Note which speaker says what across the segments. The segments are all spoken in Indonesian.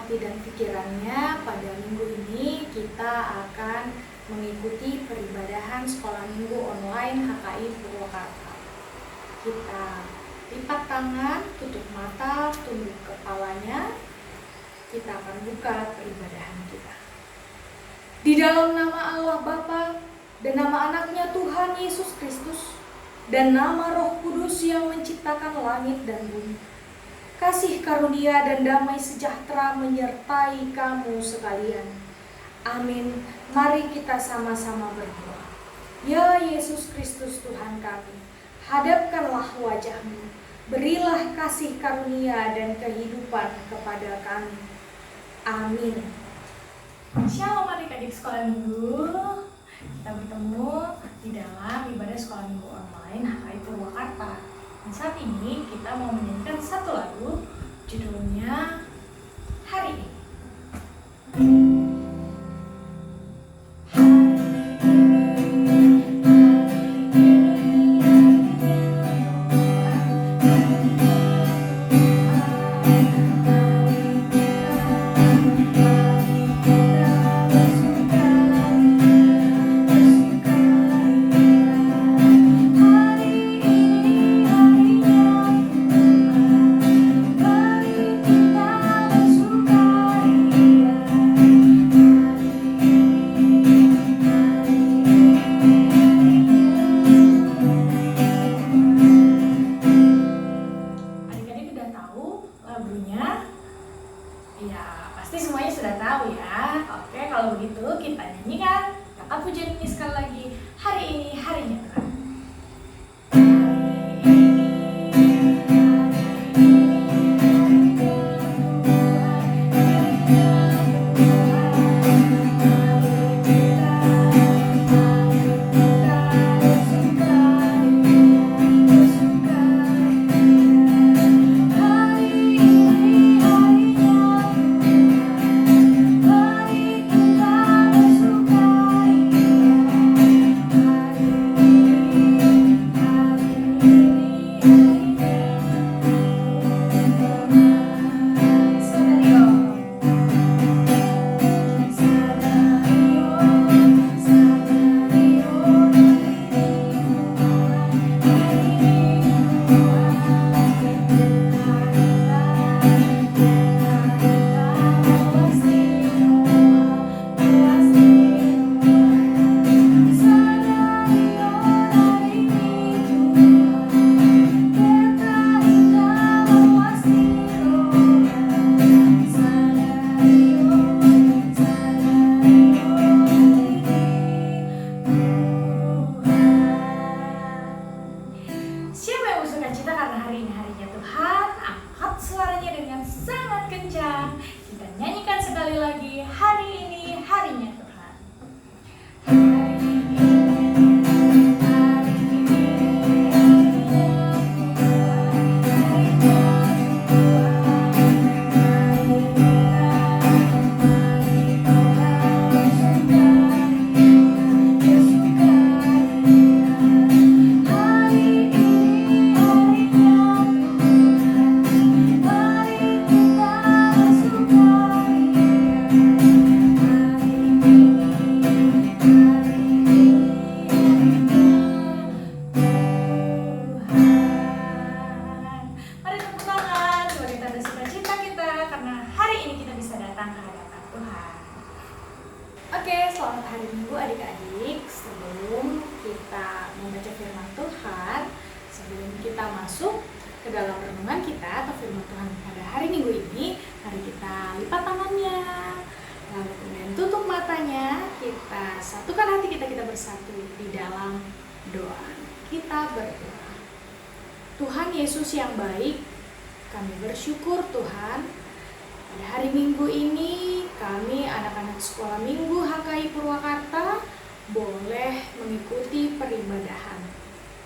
Speaker 1: hati dan pikirannya, pada minggu ini kita akan mengikuti peribadahan sekolah minggu online HKI Purwakarta. Kita lipat tangan, tutup mata, tunduk kepalanya. Kita akan buka peribadahan kita. Di dalam nama Allah Bapa dan nama anaknya Tuhan Yesus Kristus dan nama Roh Kudus yang menciptakan langit dan bumi, kasih karunia dan damai sejahtera menyertai kamu sekalian. Amin. Mari kita sama-sama berdoa. Ya Yesus Kristus Tuhan kami, hadapkanlah wajah-Mu, berilah kasih karunia dan kehidupan kepada kami. Amin. Shalom adik-adik sekolah minggu. Kita bertemu di dalam ibadah sekolah minggu online HKI Purwakarta. Dan saat ini kita mau menyanyikan satu lagu, judulnya Hari Ini. Ya, pasti semuanya sudah tahu ya. Oke, kalau begitu kita nyanyikan kata pujian ini sekali lagi. Hari ini harinya Tuhan. Oke, selamat hari Minggu adik-adik. Sebelum kita membaca firman Tuhan, sebelum kita masuk ke dalam renungan kita atau firman Tuhan pada hari Minggu ini, mari kita lipat tangannya, lalu kemudian tutup matanya, kita satukan hati kita bersatu di dalam doa. Kita berdoa. Tuhan Yesus yang baik, kami bersyukur Tuhan, pada hari Minggu ini kami anak-anak sekolah minggu HKI Purwakarta boleh mengikuti peribadahan.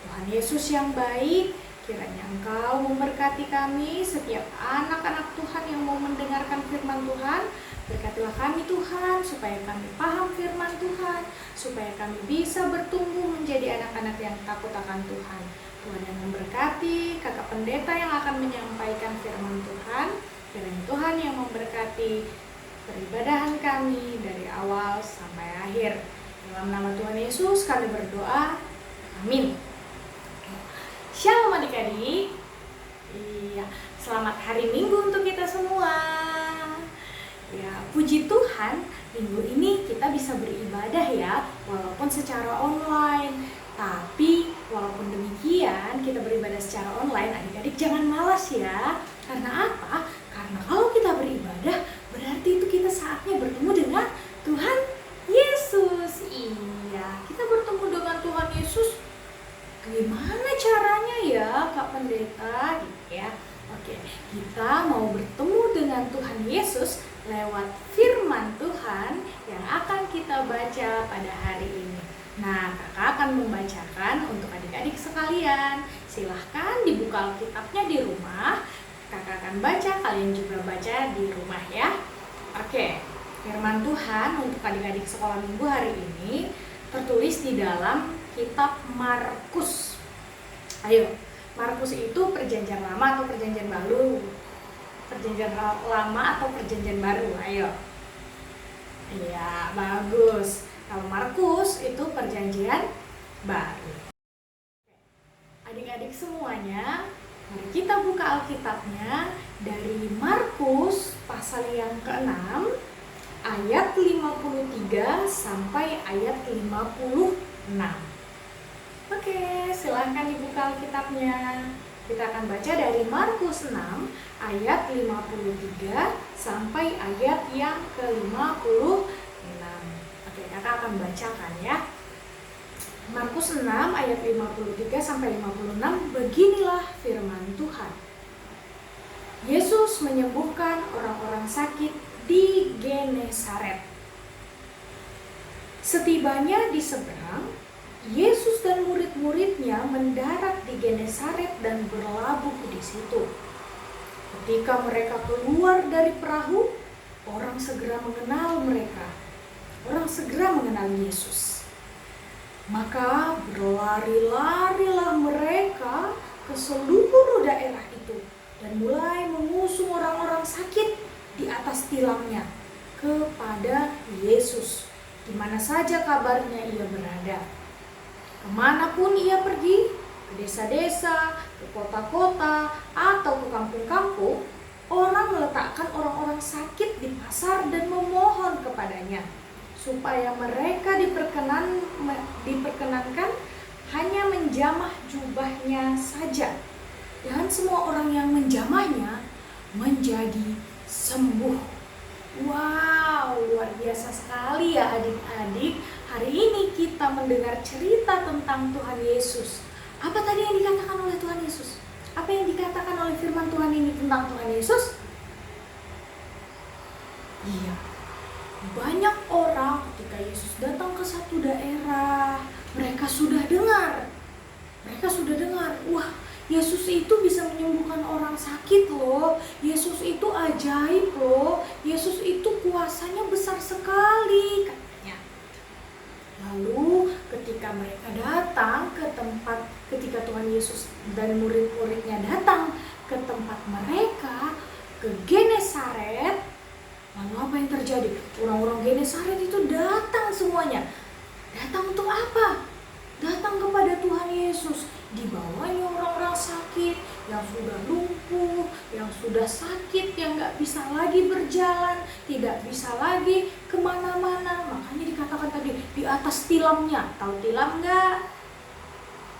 Speaker 1: Tuhan Yesus yang baik, kiranya Engkau memberkati kami, setiap anak-anak Tuhan yang mau mendengarkan firman Tuhan. Berkatilah kami Tuhan, supaya kami paham firman Tuhan, supaya kami bisa bertumbuh menjadi anak-anak yang takut akan Tuhan. Tuhan yang memberkati kakak pendeta yang akan menyampaikan firman Tuhan. Kiranya Tuhan yang memberkati peribadahan kami dari awal sampai akhir. Dalam nama Tuhan Yesus kami berdoa. Amin. Shalom adik-adik. Iya, selamat hari Minggu untuk kita semua. Ya, puji Tuhan, minggu ini kita bisa beribadah ya, walaupun secara online. Tapi walaupun demikian, kita beribadah secara online, adik-adik jangan malas ya. Karena apa? Karena kalau kita beribadah, berarti itu kita saatnya bertemu dengan Tuhan Yesus. Iya, kita bertemu dengan Tuhan Yesus. Gimana caranya ya, Kak Pendeta? Gitu ya. Oke, kita mau bertemu dengan Tuhan Yesus lewat firman Tuhan yang akan kita baca pada hari ini. Nah, kakak akan membacakan untuk adik-adik sekalian. Silahkan dibuka Alkitabnya di rumah. Kakak akan baca, kalian juga baca di rumah ya. Oke, firman Tuhan untuk adik-adik sekolah minggu hari ini tertulis di dalam kitab Markus. Ayo, Markus itu perjanjian lama atau perjanjian baru? Perjanjian lama atau perjanjian baru? Ayo. Iya, bagus. Kalau Markus itu perjanjian baru. Adik-adik semuanya, mari kita buka Alkitabnya dari Markus pasal yang ke-6 ayat 53 sampai ayat 56. Oke, silahkan dibuka Alkitabnya. Kita akan baca dari Markus 6 ayat 53 sampai ayat yang ke-56. Oke, kakak akan bacakan ya. Markus 6 ayat 53 sampai 56, beginilah firman Tuhan. Yesus menyembuhkan orang-orang sakit di Genesaret. Setibanya di seberang, Yesus dan murid-muridnya mendarat di Genesaret dan berlabuh di situ. Ketika mereka keluar dari perahu, orang segera mengenal mereka. Orang segera mengenal Yesus. Maka berlari-larilah mereka ke seluruh daerah itu dan mulai mengusung orang-orang sakit di atas tilamnya kepada Yesus, di mana saja kabarnya ia berada. Kemanapun ia pergi, ke desa-desa, ke kota-kota, atau ke kampung-kampung, orang meletakkan orang-orang sakit di pasar dan memohon kepadanya, supaya mereka diperkenankan hanya menjamah jubahnya saja. Dan semua orang yang menjamahnya menjadi sembuh. Wow, luar biasa sekali ya adik-adik. Hari ini kita mendengar cerita tentang Tuhan Yesus. Apa tadi yang dikatakan oleh Tuhan Yesus? Apa yang dikatakan oleh firman Tuhan ini tentang Tuhan Yesus? Iya, banyak orang ketika Yesus datang ke satu daerah, mereka sudah dengar, wah, Yesus itu bisa menyembuhkan orang sakit loh. Yesus itu ajaib loh. Yesus itu kuasanya besar sekali, katanya. Lalu ketika mereka datang ke tempat, ketika Tuhan Yesus dan murid-muridnya datang ke tempat mereka, ke Genesaret, lalu apa yang terjadi? Orang-orang Genesaret itu datang semuanya. Datang untuk apa? Datang kepada Tuhan Yesus. Dibawanya orang-orang sakit, yang sudah lumpuh, yang sudah sakit, yang gak bisa lagi berjalan, tidak bisa lagi kemana-mana. Makanya dikatakan tadi, di atas tilamnya. Tahu tilam gak?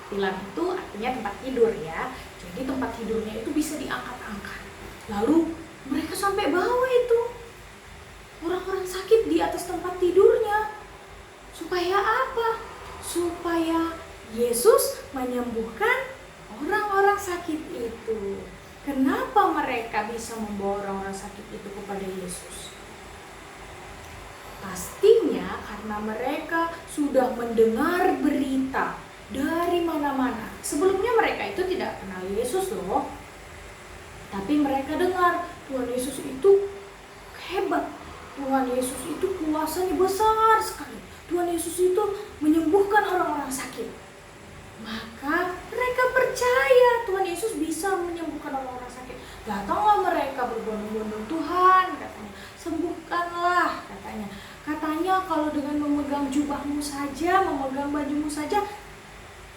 Speaker 1: Tilam itu artinya tempat tidur ya. Jadi tempat tidurnya itu bisa diangkat-angkat. Lalu mereka sampai bawah itu orang-orang sakit di atas tempat tidurnya. Supaya apa? Supaya Yesus menyembuhkan orang-orang sakit itu. Kenapa mereka bisa membawa orang-orang sakit itu kepada Yesus? Pastinya karena mereka sudah mendengar berita dari mana-mana. Sebelumnya mereka itu tidak kenal Yesus loh. Tapi mereka dengar Tuhan Yesus itu hebat. Tuhan Yesus itu kuasanya besar sekali. Tuhan Yesus itu menyembuhkan orang-orang sakit. Maka mereka percaya Tuhan Yesus bisa menyembuhkan orang-orang sakit. Datanglah mereka berbondong-bondong jubahmu saja, memegang bajumu saja,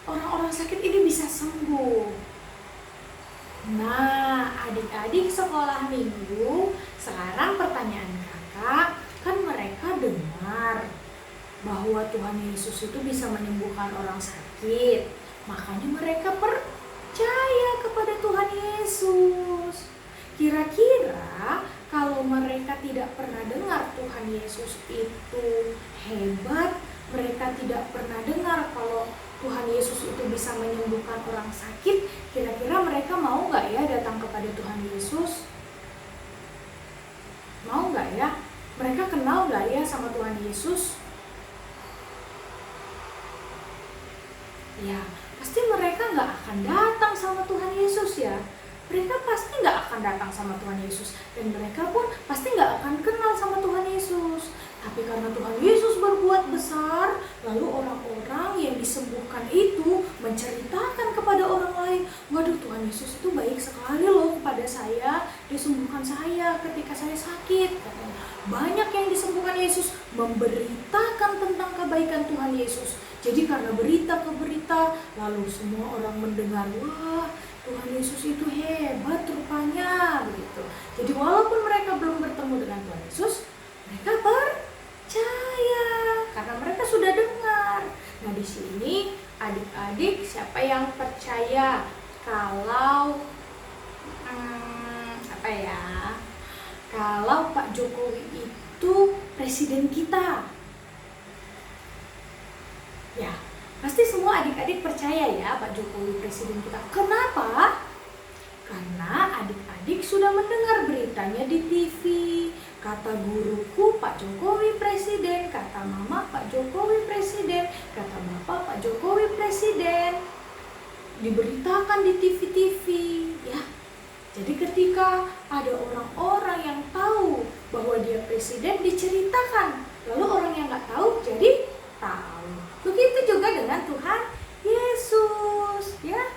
Speaker 1: orang-orang sakit ini bisa sembuh. Nah, adik-adik sekolah minggu, sekarang pertanyaan kakak, kan mereka dengar bahwa Tuhan Yesus itu bisa menyembuhkan orang sakit. Makanya mereka percaya kepada Tuhan Yesus. Kira-kira kalau mereka tidak pernah dengar Tuhan Yesus itu hebat, mereka tidak pernah dengar kalau Tuhan Yesus itu bisa menyembuhkan orang sakit, kira-kira mereka mau nggak ya datang kepada Tuhan Yesus? Mau nggak ya? Mereka kenal nggak ya sama Tuhan Yesus? Ya, pasti mereka nggak akan datang sama Tuhan Yesus ya. Mereka pasti nggak akan datang sama Tuhan Yesus. Dan mereka pun pasti nggak akan kenal sama Tuhan Yesus. Tapi karena Tuhan Yesus berbuat besar, lalu orang-orang yang disembuhkan itu menceritakan kepada orang lain, waduh, Tuhan Yesus itu baik sekali loh kepada saya, disembuhkan saya ketika saya sakit. Banyak yang disembuhkan Yesus memberitakan tentang kebaikan Tuhan Yesus. Jadi karena berita ke berita, lalu semua orang mendengar, wah, Tuhan Yesus itu hebat rupanya, begitu. Jadi walaupun mereka belum bertemu dengan Tuhan Yesus, mereka percaya karena mereka sudah dengar. Nah, di sini adik-adik, siapa yang percaya kalau kalau Pak Jokowi itu presiden kita? Ya, pasti semua adik-adik percaya ya Pak Jokowi presiden kita. Kenapa? Karena adik-adik sudah mendengar beritanya di TV. Kata guruku Pak Jokowi presiden, kata mama Pak Jokowi presiden, kata bapak Pak Jokowi presiden. Diberitakan di TV-TV ya. Jadi ketika ada orang-orang yang tahu bahwa dia presiden, diceritakan. Lalu orang yang nggak tahu jadi tahu. Begitu juga dengan Tuhan Yesus ya.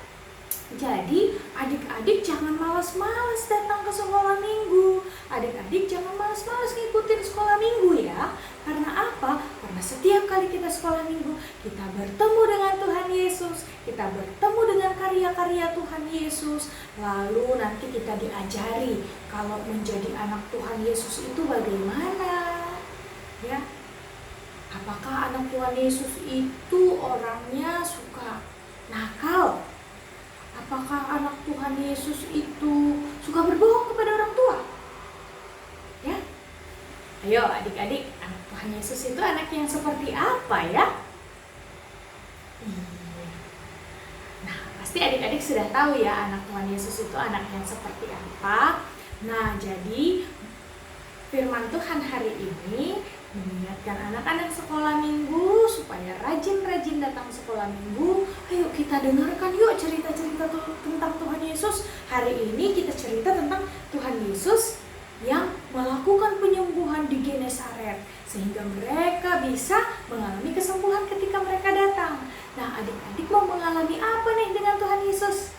Speaker 1: Jadi adik-adik jangan malas-malas datang ke sekolah minggu. Adik-adik jangan malas-malas ngikutin sekolah minggu ya. Karena apa? Karena setiap kali kita sekolah minggu, kita bertemu dengan Tuhan Yesus, kita bertemu dengan karya-karya Tuhan Yesus. Lalu nanti kita diajari kalau menjadi anak Tuhan Yesus itu bagaimana ya. Apakah anak Tuhan Yesus itu orangnya suka nakal? Apakah anak Tuhan Yesus itu suka berbohong kepada orang tua? Ya, ayo adik-adik, anak Tuhan Yesus itu anak yang seperti apa ya? Nah, pasti adik-adik sudah tahu ya anak Tuhan Yesus itu anak yang seperti apa. Nah, jadi firman Tuhan hari ini mengingatkan anak-anak sekolah minggu supaya rajin-rajin datang sekolah minggu. Ayo kita dengarkan yuk cerita-cerita tentang Tuhan Yesus. Hari ini kita cerita tentang Tuhan Yesus yang melakukan penyembuhan di Genesaret sehingga mereka bisa mengalami kesembuhan ketika mereka datang. Nah, adik-adik mau mengalami apa nih dengan Tuhan Yesus?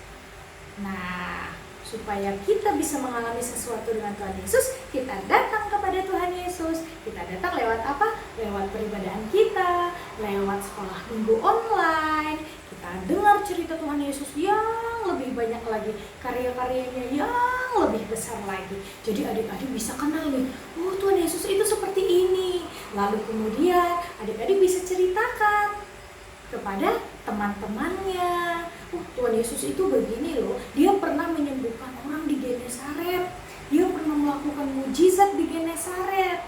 Speaker 1: Nah, supaya kita bisa mengalami sesuatu dengan Tuhan Yesus, kita datang kepada Tuhan Yesus. Kita datang lewat apa? Lewat peribadahan kita, lewat sekolah minggu online. Kita dengar cerita Tuhan Yesus yang lebih banyak lagi, karya-karyanya yang lebih besar lagi. Jadi adik-adik bisa kenal nih, oh Tuhan Yesus itu seperti ini. Lalu kemudian adik-adik bisa ceritakan kepada teman-temannya. Tuhan Yesus itu begini loh, dia pernah menyembuhkan orang di Genesaret, dia pernah melakukan mujizat di Genesaret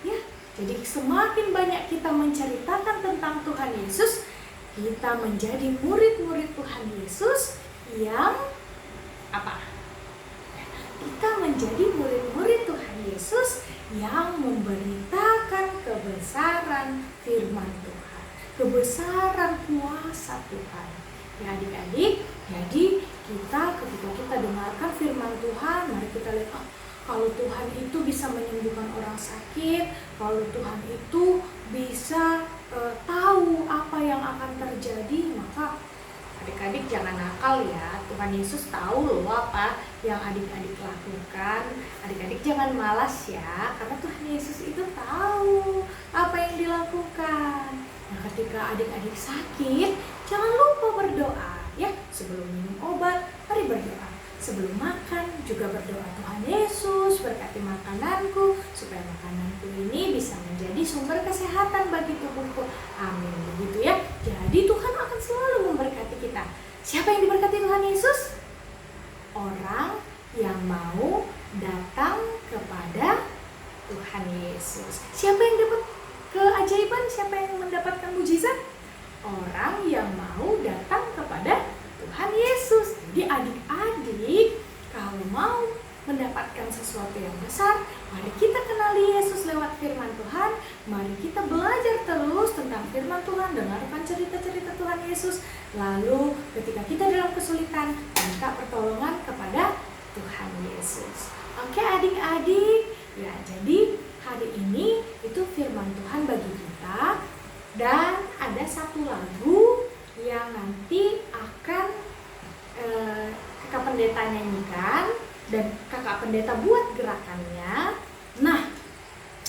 Speaker 1: ya. Jadi semakin banyak kita menceritakan tentang Tuhan Yesus, kita menjadi murid-murid Tuhan Yesus yang apa? Kita menjadi murid-murid Tuhan Yesus yang memberitakan kebesaran firman Tuhan, kebesaran kuasa Tuhan. Ya adik-adik, jadi kita ketika kita dengarkan firman Tuhan, mari kita lihat, kalau Tuhan itu bisa menyembuhkan orang sakit, kalau Tuhan itu bisa tahu apa yang akan terjadi, maka Adik-adik jangan nakal ya, Tuhan Yesus tahu loh apa yang adik-adik lakukan. Adik-adik jangan malas ya, karena Tuhan Yesus itu tahu apa yang dilakukan. Nah, ketika adik-adik sakit, jangan lupa berdoa ya. Sebelum minum obat, mari berdoa. Sebelum makan juga berdoa, Tuhan Yesus berkati makananku, supaya makananku ini bisa menjadi sumber kesehatan bagi tubuhku. Amin. Begitu ya. Jadi Tuhan akan selalu memberkati kita. Siapa yang diberkati Tuhan Yesus? Orang yang mau datang kepada Tuhan Yesus. Siapa yang dapat keajaiban? Siapa yang mendapatkan mujizat? Orang yang mau datang kepada Tuhan Yesus. Jadi adik-adik, kalau mau mendapatkan sesuatu yang besar, mari kita kenali Yesus lewat firman Tuhan. Mari kita belajar terus tentang firman Tuhan, dengarkan cerita-cerita Tuhan Yesus. Lalu ketika kita dalam kesulitan, minta pertolongan kepada Tuhan Yesus. Oke adik-adik, ya jadi hari ini itu firman Tuhan bagi kita. Dan ada satu lagu yang nanti akan kakak pendeta nyanyikan dan kakak pendeta buat gerakannya. Nah,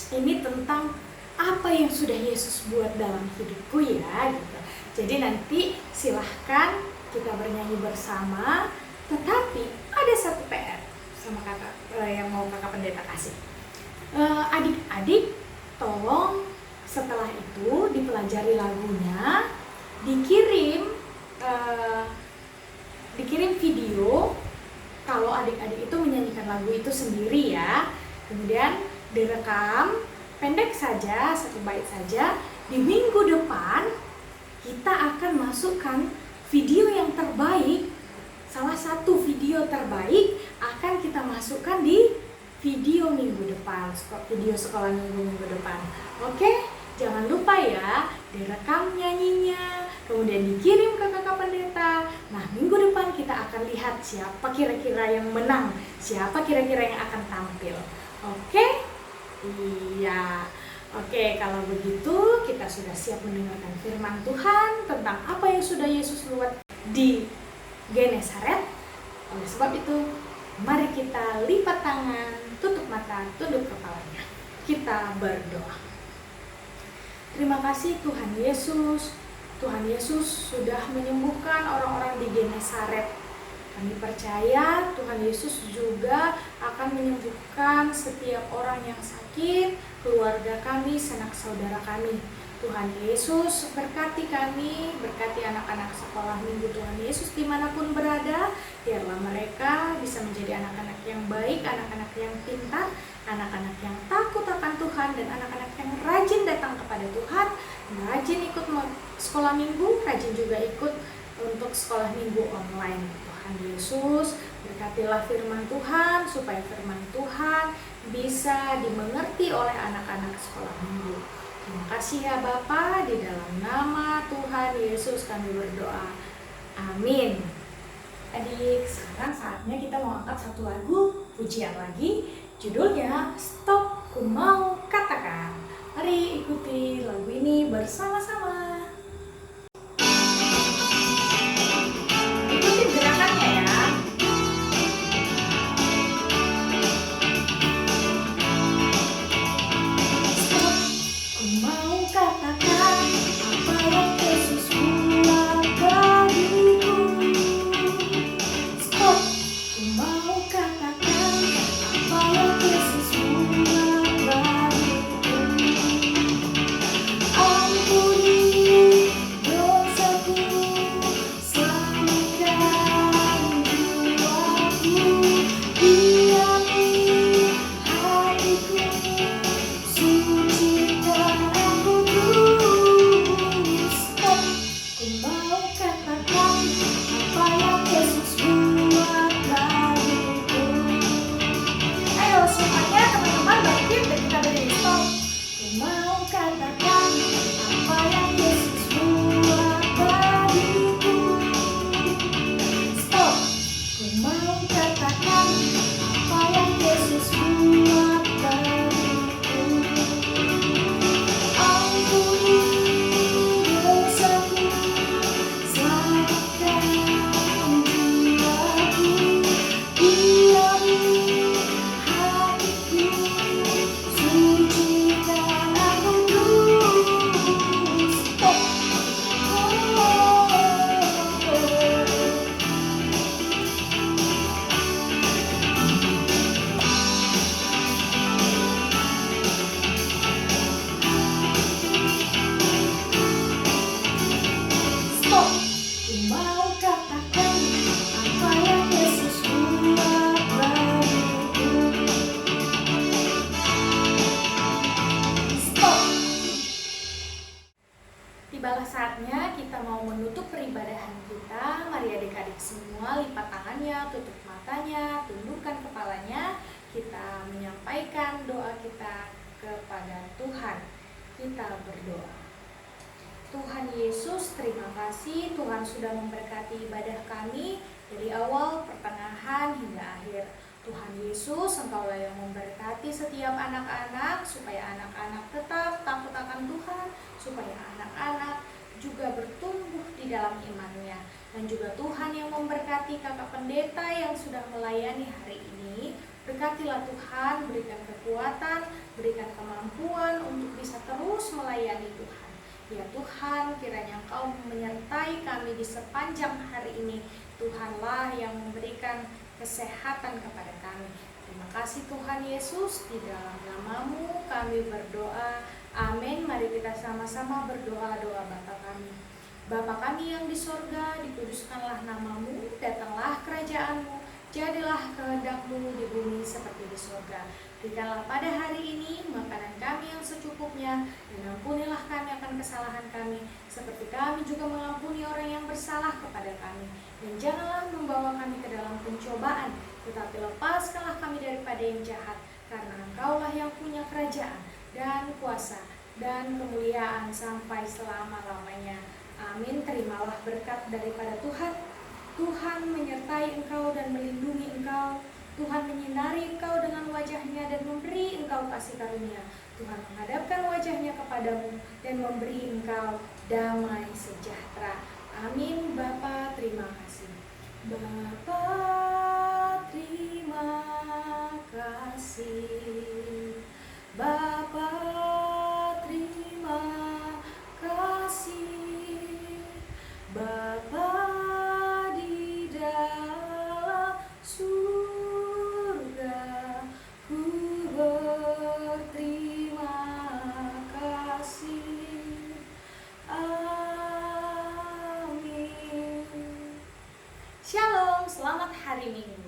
Speaker 1: ini tentang apa yang sudah Yesus buat dalam hidupku ya gitu. Jadi nanti silahkan kita bernyanyi bersama. Tetapi ada satu PR sama kakak yang mau kakak pendeta kasih. Adik-adik tolong setelah itu dipelajari lagunya, dikirim video kalau adik-adik itu menyanyikan lagu itu sendiri ya. Kemudian direkam pendek saja, 1 bait saja. Di minggu depan kita akan masukkan video yang terbaik. Salah satu video terbaik akan kita masukkan di video minggu depan, video sekolah minggu depan. Oke, jangan lupa ya, direkam nyanyinya, kemudian dikirim ke kakak pendeta. Nah, minggu depan kita akan lihat siapa kira-kira yang menang, siapa kira-kira yang akan tampil. Oke? Iya. Oke, kalau begitu kita sudah siap mendengarkan firman Tuhan tentang apa yang sudah Yesus buat di Genesaret. Oleh sebab itu, mari kita lipat tangan, tutup mata, tunduk kepalanya. Kita berdoa. Terima kasih Tuhan Yesus. Tuhan Yesus sudah menyembuhkan orang-orang di Genesaret. Kami percaya Tuhan Yesus juga akan menyembuhkan setiap orang yang sakit, keluarga kami, sanak saudara kami. Tuhan Yesus berkati kami, berkati anak-anak sekolah minggu Tuhan Yesus dimanapun berada. Biarlah mereka bisa menjadi anak-anak yang baik, anak-anak yang pintar, anak-anak yang takut akan Tuhan, dan anak-anak yang rajin datang kepada Tuhan, rajin ikut sekolah minggu, rajin juga ikut untuk sekolah minggu online. Tuhan Yesus, berkatilah firman Tuhan, supaya firman Tuhan bisa dimengerti oleh anak-anak sekolah minggu. Terima kasih ya Bapa, di dalam nama Tuhan Yesus kami berdoa. Amin. Adik, sekarang saatnya kita mau angkat satu lagu pujian lagi. Judulnya Stop Ku Mau Katakan. Mari ikuti lagu ini bersama-sama. Ikuti gerakannya ya. Stop, ku mau katakan apa yang Yesus buat bagiku. Stop, ku mau katakan apa yang Yesus buat bagiku. Ampuni dosaku, selamatkan jiwaku, diami hatiku, sucikan aku terus. Stop, ku mau katakan apa yang Yesus buat bagiku. Ayo semuanya teman-teman bangkit dan kita beri stop. Ku mau katakan apa yang Yesus buat bagiku. Stop, ku mau katakan apa yang Yesus buat bagiku. Ampuni dosaku, selamatkan matanya, tundukkan kepalanya, kita menyampaikan doa kita kepada Tuhan. Kita berdoa. Tuhan Yesus, terima kasih Tuhan sudah memberkati ibadah kami dari awal, pertengahan, hingga akhir. Tuhan Yesus, Engkaulah yang memberkati setiap anak-anak, supaya anak-anak tetap takut akan Tuhan, supaya anak-anak juga bertumbuh di dalam imannya. Dan juga Tuhan yang memberkati kakak pendeta yang sudah melayani hari ini. Berkatilah Tuhan, berikan kekuatan, berikan kemampuan untuk bisa terus melayani Tuhan. Ya Tuhan, kiranya Engkau menyertai kami di sepanjang hari ini. Tuhanlah yang memberikan kesehatan kepada kami. Terima kasih Tuhan Yesus, di dalam nama-Mu kami berdoa. Amin. Mari kita sama-sama berdoa doa Bapa kami. Bapa kami yang di sorga, dikuduskanlah nama-Mu, datanglah kerajaan-Mu, jadilah kehendak-Mu di bumi seperti di sorga. Berikanlah pada hari ini makanan kami yang secukupnya, dan ampunilah kami akan kesalahan kami, seperti kami juga mengampuni orang yang bersalah kepada kami. Dan janganlah membawa kami ke dalam pencobaan, tetapi lepaskanlah kami daripada yang jahat, karena Engkaulah yang punya kerajaan, dan kuasa, dan kemuliaan sampai selama-lamanya. Amin. Terimalah berkat daripada Tuhan. Tuhan menyertai engkau dan melindungi engkau. Tuhan menyinari engkau dengan wajahnya dan memberi engkau kasih karunia. Tuhan menghadapkan wajahnya kepadamu dan memberi engkau damai sejahtera. Amin. Bapa, terima kasih. Bapa, terima kasih. Bapa, terima kasih. Bapa di dalam surga, ku berterima kasih. Amin. Shalom, selamat hari Minggu.